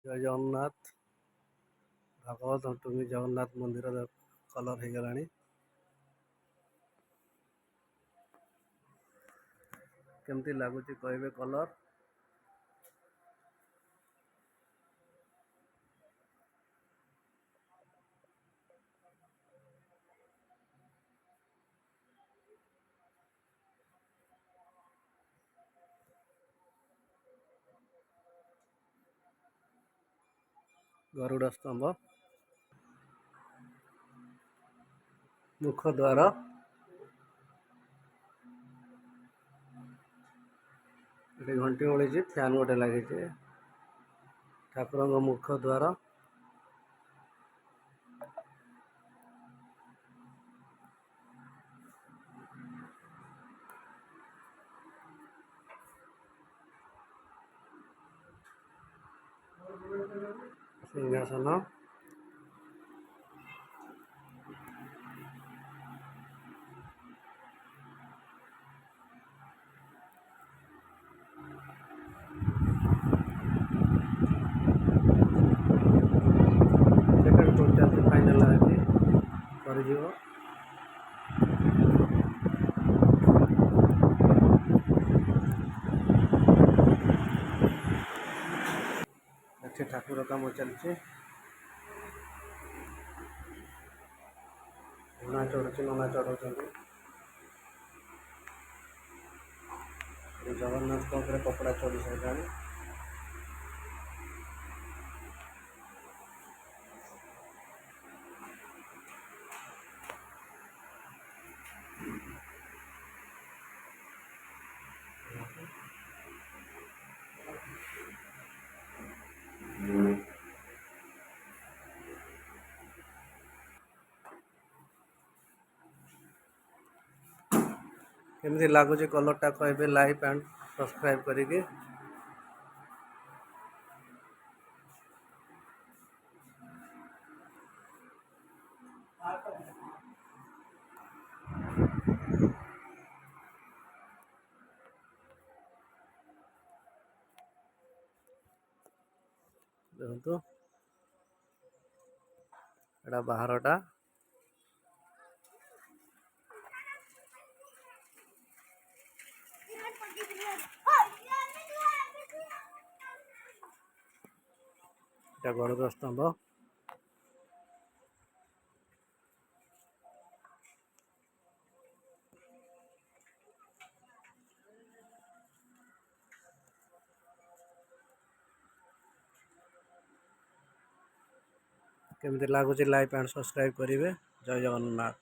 जय जगन्नाथ। भागवत अष्टमी जगन्नाथ मंदिर कलर हो गलानी। केमती लगुच कहबे कलर। गरुड़ स्तंभ, मुख द्वार, घंटी मिली, फैन गोटे लगे, ठाकुर मुख द्वार, सिंहासन, सेकंड टोटल फाइनल है कर ठाकुर काम चलती। नना चढ़ुची, नना चढ़ाऊँ जगन्नाथ कपड़ा चढ़ी सारे। केमती लगुच कलरटा कहबे लाइक एंड सब्सक्राइब करिके। देखो एटा बाहरटा गरुड़ स्तंभ, केमती लगुच लाइक एंड सब्सक्राइब करेंगे। जय जगन्नाथ।